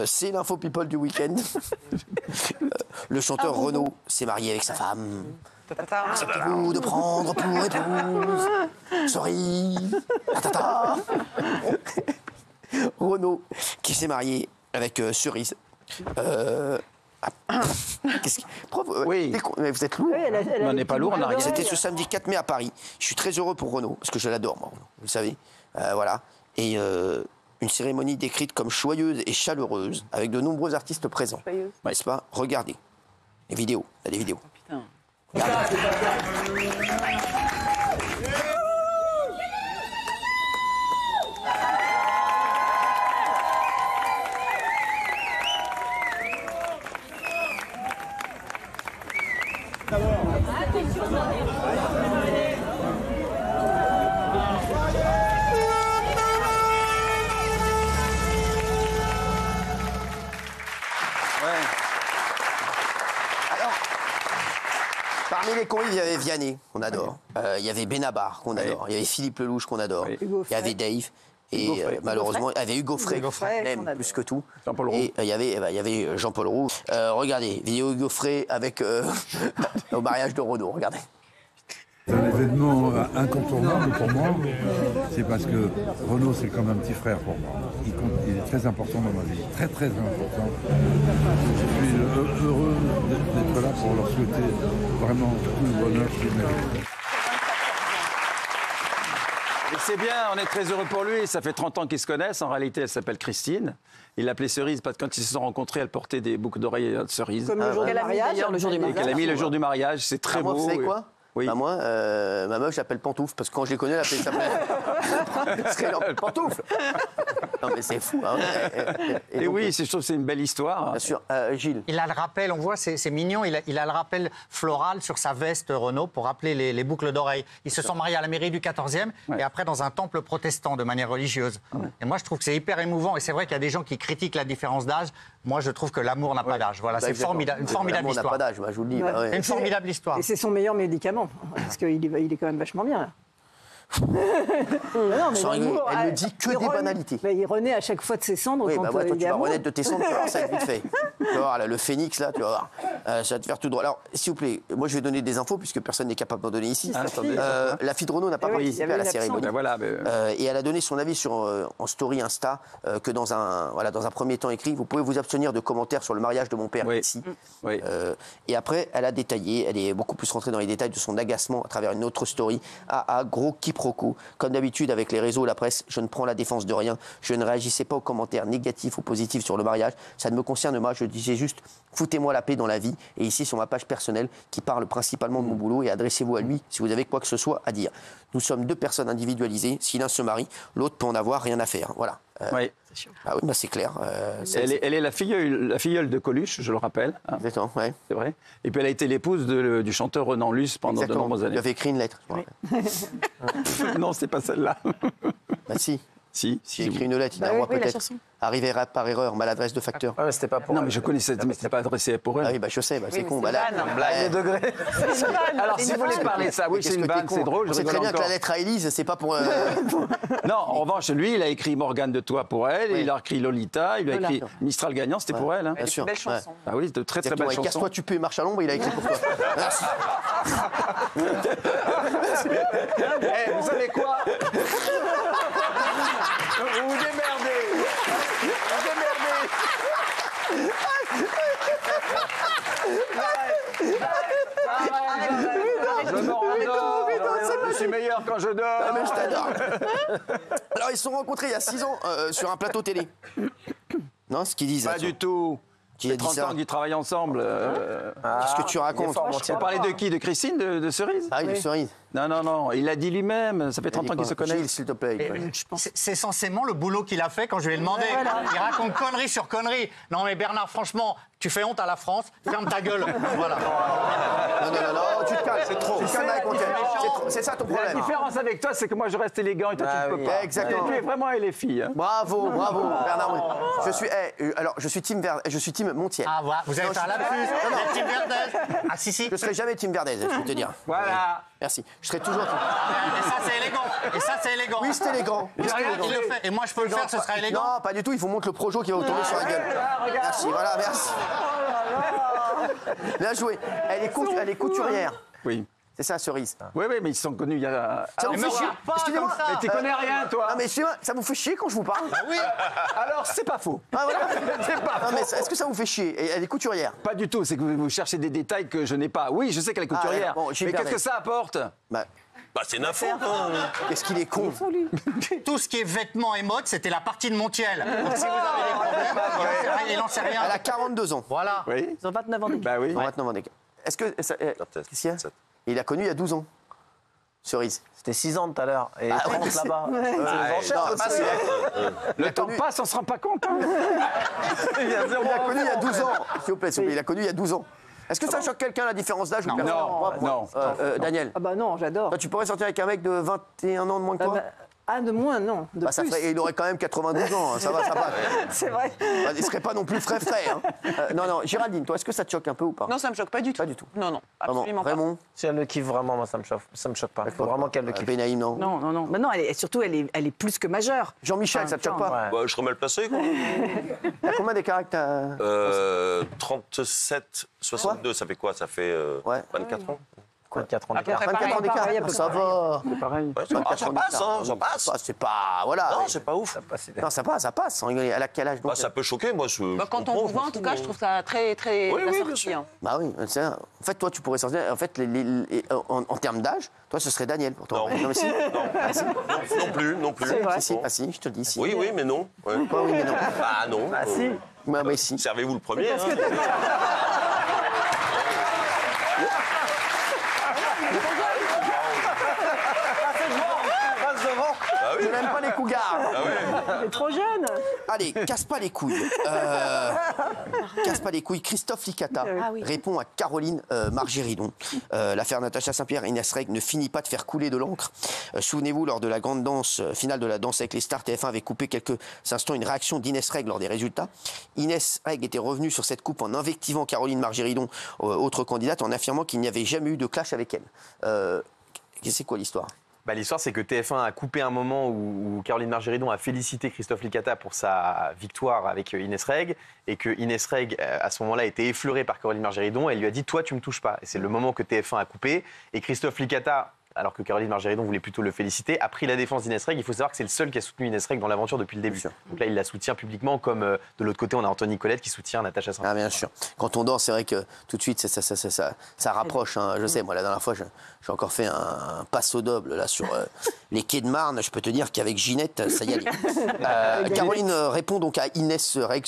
C'est l'info people du week-end. Le chanteur Renaud s'est marié avec sa femme. Acceptez-vous de prendre pour épouse. Sorry. Renaud qui s'est marié avec Cerise. Oui. Mais vous êtes lourd. Oui, on n'est pas lourd, on a rien. C'était ce samedi 4 mai à Paris. Je suis très heureux pour Renaud, parce que je l'adore, moi, Renaud, vous le savez. Voilà. Et une cérémonie décrite comme joyeuse et chaleureuse, avec de nombreux artistes présents. N'est-ce pas? Regardez. Les vidéos. Il y a des vidéos. Putain. Parmi les convives, il y avait Vianney, qu'on adore. Il y avait Benabar, qu'on adore. Il y avait Philippe Lelouch, qu'on adore. Il y avait Dave. Et malheureusement, il y avait Hugo Frey, même plus que tout. Jean-Paul Roux. Et il y avait Jean-Paul Roux. Regardez, vidéo Hugo Frey avec au mariage de Renaud. Regardez. C'est un événement incontournable pour moi. C'est parce que Renaud, c'est comme un petit frère pour moi. Il est très important dans ma vie. Très, très important. Je suis heureux d'être là pour leur souhaiter vraiment tout le bonheur qu'ils méritent. Et c'est bien, on est très heureux pour lui. Ça fait 30 ans qu'ils se connaissent. En réalité, elle s'appelle Christine. Il l'appelait Cerise parce que quand ils se sont rencontrés, elle portait des boucles d'oreilles de cerise. Comme le jour du mariage. Et qu'elle a mis le jour du mariage. C'est très beau. Vous savez quoi? Oui. Bah moi, ma meuf, j'appelle Pantoufle, parce que quand je les connais, elle s'appelle Pantoufle. Non, mais c'est fou. Hein. Et donc, oui, je trouve que c'est une belle histoire. Bien sûr. Gilles. Il a le rappel, on voit, c'est mignon, il a le rappel floral sur sa veste Renaud pour rappeler les boucles d'oreilles. Ils se sont mariés à la mairie du 14e et après dans un temple protestant de manière religieuse. Et moi, je trouve que c'est hyper émouvant. Et c'est vrai qu'il y a des gens qui critiquent la différence d'âge. Moi, je trouve que l'amour n'a pas d'âge. Voilà, c'est formidable, une formidable L'amour n'a histoire. pas d'âge, je vous le dis. Ouais. Bah ouais. C'est une formidable histoire. Et c'est son meilleur médicament, parce qu'il est quand même vachement bien, là. Non, Sans rigoler, elle ne dit que des banalités. Mais il renaît à chaque fois de ses cendres. Oui, quand bah ouais, toi, il tu est vas amoureux. renaître de tes cendres, tu vas voir, ça va être vite fait. Tu vas voir, là, le phénix, là, tu vas voir. Ça va te faire tout droit. Alors, s'il vous plaît, moi, je vais donner des infos, puisque personne n'est capable d'en donner ici. La fille de Renaud n'a pas participé à la cérémonie. Voilà, Et elle a donné son avis en story Insta, que dans un premier temps écrit, vous pouvez vous abstenir de commentaires sur le mariage de mon père ici. Oui. Et après, elle a détaillé, elle est beaucoup plus rentrée dans les détails de son agacement à travers une autre story. Gros quiproquo. Comme d'habitude avec les réseaux, la presse, je ne prends la défense de rien. Je ne réagissais pas aux commentaires négatifs ou positifs sur le mariage. Ça ne me concerne pas. Je disais juste, foutez-moi la paix dans la vie. Et ici, sur ma page personnelle, qui parle principalement de mon boulot, et adressez-vous à lui si vous avez quoi que ce soit à dire. Nous sommes deux personnes individualisées. Si l'un se marie, l'autre peut en avoir rien à faire. Voilà. Oui. Ah oui, bah c'est clair. Elle est la filleule de Coluche, je le rappelle. Hein. Exactement, ouais. C'est vrai. Et puis elle a été l'épouse du chanteur Renan Luce pendant de nombreuses années. Il avait écrit une lettre. Non, c'est pas celle-là. Bah si. Si. J'ai écrit une lettre, il a un mois peut-être. Arrivé par erreur, maladresse de facteur. Ah, c'était pas pour Non, elle. mais je connaissais, mais c'était pas adressé pour elle. Ah oui, bah je sais, bah, c'est con. Bah, là, Blague de degré. Alors, si vous voulez parler de ça, oui, c'est une vanne, c'est drôle. Je sais très bien que la lettre à Élise, c'est pas pour. Non, en revanche, lui, il a écrit Morgane de Toi pour elle, il a écrit Lolita, il a écrit Mistral gagnant, c'était pour elle. Hein. Bien sûr. Belle chanson. Ah oui, de très très belles chansons. Casse-toi, tu peux, marche à l'ombre, il a écrit pour toi. Merci. Vous savez quoi? Vous vous démerdez. Vous démerdez. Je me rendors. Je suis meilleur quand je dors. Ah, mais je t'adore. Alors, ils se sont rencontrés il y a 6 ans sur un plateau télé. Non, ce qu'ils disent. Pas du tout. Qui a Ça fait dit 30 ça ans qu'ils travaillent ensemble. Qu'est-ce que tu racontes? On parlait de qui? De Christine, de Cerise? Ah oui, de Cerise. Non, il l'a dit lui-même. Ça fait 30 ans qu'ils se connaissent. Gilles, s'il te plaît. C'est censément le boulot qu'il a fait quand je lui ai demandé. Il raconte connerie sur connerie. Non mais Bernard, franchement, tu fais honte à la France, ferme ta gueule. Voilà. Non, tu te calmes. C'est trop. Tu te calmes avec mon thème. C'est ça ton La problème. différence avec toi, c'est que moi, je reste élégant et toi, tu ne peux pas. Exactement. Tu es vraiment et les filles. Hein. Bravo, Bernard. Je suis team Montiel. Ah voilà, vous avez fait un lapsus. La team Verdez. Ah si. Je serai jamais team Verdez, je peux te dire. Voilà. Merci. Je serai toujours... Et ça, c'est élégant. Et ça, c'est élégant. Oui, c'est élégant. Oui, c'est élégant. Il le fait. Et moi, je peux le faire, ce sera élégant. Non, pas du tout. Il faut montrer le projo qui va vous tomber sur la gueule. Merci, voilà, merci. Bien joué. Elle est couturière. Oui. C'est ça, Cerise. Oui, mais ils se sont connus il y a... Ça vous fait chier. Excusez-moi. Mais tu connais rien, toi. Non, mais excusez-moi, ça vous fait chier quand je vous parle? Oui. Alors, c'est pas faux. Ah, voilà. C'est pas Non, faux. mais est-ce que ça vous fait chier? Et elle est couturière. Pas du tout, c'est que vous cherchez des détails que je n'ai pas. Oui, je sais qu'elle est couturière, Ah, bon, mais Gilbert qu'est-ce que ça apporte? Bah, C'est une info. qu'est-ce qu'il est con. Tout ce qui est vêtements et mode, c'était la partie de Montiel. Donc, si vous avez des problèmes, il n'en sait rien. Elle a 42 ans. Voilà. Oui. Ils ont 29 ans d'écart. Bah oui. 29 ans d'écart. Est-ce que... Qu'est-ce qu'il y a? Il a connu il y a 12 ans. Cerise. C'était 6 ans tout à l'heure. Et Ah, 30 ouais, là-bas. Le temps passe, on se rend pas compte. Hein. Il a connu il y a 12 ans. S'il vous plaît, il a connu il y a 12 ans. Est-ce que ça choque quelqu'un la différence d'âge? ou personne? Non. Daniel, Ah bah non, j'adore. toi, tu pourrais sortir avec un mec de 21 ans de moins que toi? De moins, non. De Ça plus. ferait, il aurait quand même 92 ans, hein, ça va, ça va. C'est vrai. Il ne serait pas non plus frais. Hein. Non, Géraldine, toi, est-ce que ça te choque un peu ou pas? Non, ça me choque pas du tout. Pas du tout. Non, Vraiment. absolument pas. Raymond? Si elle le kiffe vraiment, moi, ça me choque pas. Il faut vraiment qu'elle le kiffe. Benaïm, non. Non. Mais non, surtout, elle est plus que majeure. Jean-Michel, ça te choque pas? Ouais. Bah, je serais mal placé, quoi. T'as combien d'écart avec ta... 37, 62, ça fait quoi? Ça fait Ouais. 24 ans. 24 ans À peu d'écart. près 24 ans d'écart, pareil, à peu ça près. va. C'est pareil. Ouais, ça passe, hein, ça passe. C'est pas... Voilà. Non, c'est pas ouf. Non, ça passe, sans rigoler. Elle a quel âge, donc? Bah, ça peut choquer, moi. Quand on vous voit, en tout cas, je trouve ça très, très Oui, oui, bien assorti. sûr. Hein. Bah oui, c'est ça. En fait, toi, tu pourrais sortir... En fait, en termes d'âge, toi, ce serait Daniel pour toi. Non. mais si. Non plus, non plus. Si, je te le dis, si. Oui, mais non. Ouais. Quoi, oui, mais non. Ah non. Mais si. Servez-vous le premier. Hein. Ah oui. Je n'aime pas les cougars. Elle est trop jeune. Allez, casse pas les couilles. Casse pas les couilles. Christophe Licata répond à Caroline Margéridon. L'affaire Natacha Saint-Pierre, Inès Reg ne finit pas de faire couler de l'encre. Souvenez-vous, lors de la grande danse, finale de la danse avec les stars, TF1 avait coupé quelques instants une réaction d'Inès Reg lors des résultats. Inès Reg était revenue sur cette coupe en invectivant Caroline Margéridon, autre candidate, en affirmant qu'il n'y avait jamais eu de clash avec elle. C'est quoi l'histoire? Bah, l'histoire, c'est que TF1 a coupé un moment où Caroline Margéridon a félicité Christophe Licata pour sa victoire avec Inès Reg, et que Inès Reg, à ce moment-là, a été effleurée par Caroline Margéridon. Elle lui a dit « Toi, tu me touches pas ». Et c'est le moment que TF1 a coupé. Et Christophe Licata, alors que Caroline Margéridon voulait plutôt le féliciter, a pris la défense d'Inès Reg. Il faut savoir que c'est le seul qui a soutenu Inès Reg dans l'aventure depuis le début. Donc là, il la soutient publiquement, comme de l'autre côté, on a Anthony Colette qui soutient Natacha Saint-Pierre. Ah, bien sûr. Quand on danse, c'est vrai que tout de suite, ça rapproche. Hein. Je sais, moi, la dernière fois, j'ai encore fait un passo double là, sur les quais de Marne. Je peux te dire qu'avec Ginette, ça y allait. Caroline répond donc à Inès Reg